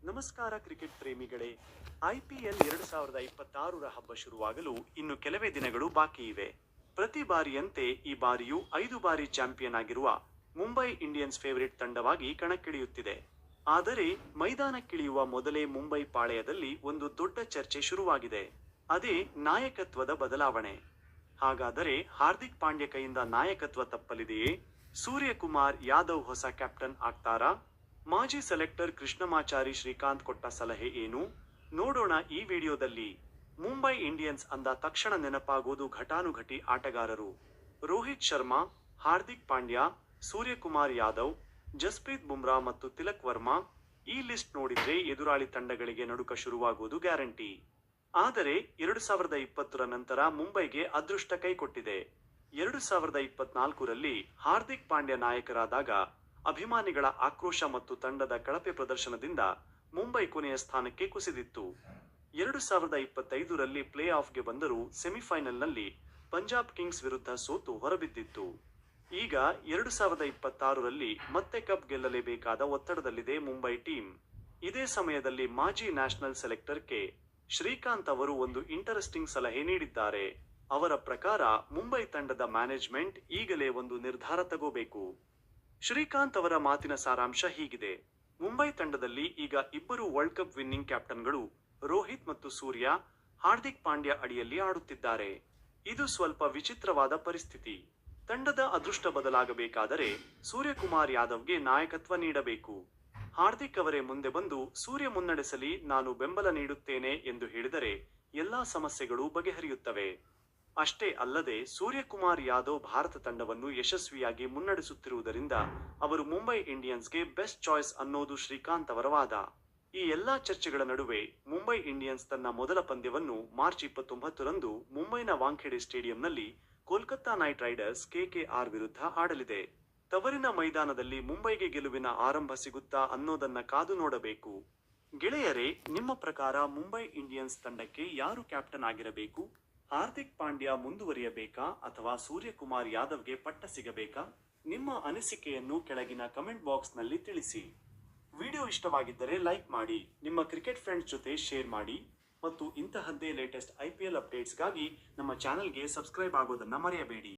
ನಮಸ್ಕಾರ cricket ಪ್ರೇಮಿಗಳೇ. IPL 2026ರ ಹಬ್ಬ ಶುರುವಾಗಲು ಇನ್ನು ಕೆಲವೇ ದಿನಗಳು ಬಾಕಿ ಇವೆ. ಪ್ರತಿ ಬಾರಿಯಂತೆ ಈ ಬಾರಿಯೂ 5 ಬಾರಿ ಚಾಂಪಿಯನ್ ಆಗಿರುವ ಮುಂಬೈ ಇಂಡಿಯನ್ಸ್ ಫೇವರಿಟ್ ತಂಡವಾಗಿ ಕಣಕ್ಕಿಳಿಯುತ್ತಿದೆ. ಆದರೆ ಮೈದಾನಕ್ಕಿಳಿಯುವ ಮೊದಲೇ ಮುಂಬೈ ಪಾಳೆಯದಲ್ಲಿ ಒಂದು ದೊಡ್ಡ ಚರ್ಚೆ ಶುರುವಾಗಿದೆ. ಅದೇ ನಾಯಕತ್ವದ ಬದಲಾವಣೆ. ಹಾಗಾದರೆ ಹಾರ್ದಿಕ್ ಪಾಂಡ್ಯ ಕೈಯಿಂದ ನಾಯಕತ್ವ ತಪ್ಪಲಿದೆಯೇ? ಸೂರ್ಯಕುಮಾರ್ ಯಾದವ್ ಹೊಸ ಕ್ಯಾಪ್ಟನ್ ಆಗ್ತಾರಾ? ಮಾಜಿ ಸೆಲೆಕ್ಟರ್ ಕೃಷ್ಣಮಾಚಾರಿ ಶ್ರೀಕಾಂತ್ ಕೊಟ್ಟ ಸಲಹೆ ಏನು? ನೋಡೋಣ ಈ ವಿಡಿಯೋದಲ್ಲಿ. ಮುಂಬೈ ಇಂಡಿಯನ್ಸ್ ಅಂದ ತಕ್ಷಣ ನೆನಪಾಗೋದು ಘಟಾನುಘಟಿ ಆಟಗಾರರು. ರೋಹಿತ್ ಶರ್ಮಾ, ಹಾರ್ದಿಕ್ ಪಾಂಡ್ಯ, ಸೂರ್ಯಕುಮಾರ್ ಯಾದವ್, ಜಸ್ಪ್ರೀತ್ ಬುಮ್ರಾ ಮತ್ತು ತಿಲಕ್ ವರ್ಮಾ. ಈ ಲಿಸ್ಟ್ ನೋಡಿದ್ರೆ ಎದುರಾಳಿ ತಂಡಗಳಿಗೆ ನಡುಕ ಶುರುವಾಗೋದು ಗ್ಯಾರಂಟಿ. ಆದರೆ 2020ರ ನಂತರ ಮುಂಬೈಗೆ ಅದೃಷ್ಟ ಕೈಕೊಟ್ಟಿದೆ. 2024ರಲ್ಲಿ ಹಾರ್ದಿಕ್ ಪಾಂಡ್ಯ ನಾಯಕರಾದಾಗ ಅಭಿಮಾನಿಗಳ ಆಕ್ರೋಶ ಮತ್ತು ತಂಡದ ಕಳಪೆ ಪ್ರದರ್ಶನದಿಂದ ಮುಂಬೈ ಕೊನೆಯ ಸ್ಥಾನಕ್ಕೆ ಕುಸಿದಿತ್ತು. 2025ರಲ್ಲಿ ಪ್ಲೇ ಆಫ್ಗೆ ಬಂದರೂ ಸೆಮಿಫೈನಲ್ನಲ್ಲಿ ಪಂಜಾಬ್ ಕಿಂಗ್ಸ್ ವಿರುದ್ಧ ಸೋತು ಹೊರಬಿದ್ದಿತ್ತು. ಈಗ 2026ರಲ್ಲಿ ಮತ್ತೆ ಕಪ್ ಗೆಲ್ಲಲೇಬೇಕಾದ ಒತ್ತಡದಲ್ಲಿದೆ ಮುಂಬೈ ಟೀಮ್. ಇದೇ ಸಮಯದಲ್ಲಿ ಮಾಜಿ ನ್ಯಾಷನಲ್ ಸೆಲೆಕ್ಟರ್ ಕೆ. ಶ್ರೀಕಾಂತ್ ಅವರು ಒಂದು ಇಂಟರೆಸ್ಟಿಂಗ್ ಸಲಹೆ ನೀಡಿದ್ದಾರೆ. ಅವರ ಪ್ರಕಾರ ಮುಂಬೈ ತಂಡದ ಮ್ಯಾನೇಜ್ಮೆಂಟ್ ಈಗಲೇ ಒಂದು ನಿರ್ಧಾರ ತಗೋಬೇಕು. ಶ್ರೀಕಾಂತ್ ಅವರ ಮಾತಿನ ಸಾರಾಂಶ ಹೀಗಿದೆ. ಮುಂಬೈ ತಂಡದಲ್ಲಿ ಈಗ ಇಬ್ಬರು ವರ್ಲ್ಡ್ ಕಪ್ ವಿನ್ನಿಂಗ್ ಕ್ಯಾಪ್ಟನ್ಗಳು ರೋಹಿತ್ ಮತ್ತು ಸೂರ್ಯ, ಹಾರ್ದಿಕ್ ಪಾಂಡ್ಯ ಅಡಿಯಲ್ಲಿ ಆಡುತ್ತಿದ್ದಾರೆ. ಇದು ಸ್ವಲ್ಪ ವಿಚಿತ್ರವಾದ ಪರಿಸ್ಥಿತಿ. ತಂಡದ ಅದೃಷ್ಟ ಬದಲಾಗಬೇಕಾದರೆ ಸೂರ್ಯಕುಮಾರ್ ಯಾದವ್ಗೆ ನಾಯಕತ್ವ ನೀಡಬೇಕು. ಹಾರ್ದಿಕ್ ಅವರೇ ಮುಂದೆ ಬಂದು ಸೂರ್ಯ ಮುನ್ನಡೆಸಲಿ, ನಾನು ಬೆಂಬಲ ನೀಡುತ್ತೇನೆ ಎಂದು ಹೇಳಿದರೆ ಎಲ್ಲಾ ಸಮಸ್ಯೆಗಳು ಬಗೆಹರಿಯುತ್ತವೆ. ಅಷ್ಟೇ ಅಲ್ಲದೆ ಸೂರ್ಯಕುಮಾರ್ ಯಾದವ್ ಭಾರತ ತಂಡವನ್ನು ಯಶಸ್ವಿಯಾಗಿ ಮುನ್ನಡೆಸುತ್ತಿರುವುದರಿಂದ ಅವರು ಮುಂಬೈ ಇಂಡಿಯನ್ಸ್ಗೆ ಬೆಸ್ಟ್ ಚಾಯ್ಸ್ ಅನ್ನೋದು ಶ್ರೀಕಾಂತ್ ಅವರ ವಾದ. ಈ ಎಲ್ಲಾ ಚರ್ಚೆಗಳ ನಡುವೆ ಮುಂಬೈ ಇಂಡಿಯನ್ಸ್ ತನ್ನ ಮೊದಲ ಪಂದ್ಯವನ್ನು ಮಾರ್ಚ್ 29ರಂದು ಮುಂಬೈನ ವಾಂಖೆಡೆ ಸ್ಟೇಡಿಯಂನಲ್ಲಿ ಕೋಲ್ಕತ್ತಾ ನೈಟ್ ರೈಡರ್ಸ್ KKR ವಿರುದ್ಧ ಆಡಲಿದೆ. ತವರಿನ ಮೈದಾನದಲ್ಲಿ ಮುಂಬೈಗೆ ಗೆಲುವಿನ ಆರಂಭ ಸಿಗುತ್ತಾ ಅನ್ನೋದನ್ನ ಕಾದು ನೋಡಬೇಕು. ಗೆಳೆಯರೇ, ನಿಮ್ಮ ಪ್ರಕಾರ ಮುಂಬೈ ಇಂಡಿಯನ್ಸ್ ತಂಡಕ್ಕೆ ಯಾರು ಕ್ಯಾಪ್ಟನ್ ಆಗಿರಬೇಕು? ಹಾರ್ದಿಕ್ ಪಾಂಡ್ಯ ಮುಂದುವರಿಯಬೇಕಾ ಅಥವಾ ಸೂರ್ಯಕುಮಾರ್ ಯಾದವ್ಗೆ ಪಟ್ಟ ಸಿಗಬೇಕಾ? ನಿಮ್ಮ ಅನಿಸಿಕೆಯನ್ನು ಕೆಳಗಿನ ಕಮೆಂಟ್ ಬಾಕ್ಸ್ನಲ್ಲಿ ತಿಳಿಸಿ. ವಿಡಿಯೋ ಇಷ್ಟವಾಗಿದ್ದರೆ ಲೈಕ್ ಮಾಡಿ, ನಿಮ್ಮ ಕ್ರಿಕೆಟ್ ಫ್ರೆಂಡ್ಸ್ ಜೊತೆ ಶೇರ್ ಮಾಡಿ ಮತ್ತು ಇಂತಹದ್ದೇ ಲೇಟೆಸ್ಟ್ IPL ಅಪ್ಡೇಟ್ಸ್ಗಾಗಿ ನಮ್ಮ ಚಾನೆಲ್ಗೆ ಸಬ್ಸ್ಕ್ರೈಬ್ ಆಗೋದನ್ನ ಮರೆಯಬೇಡಿ.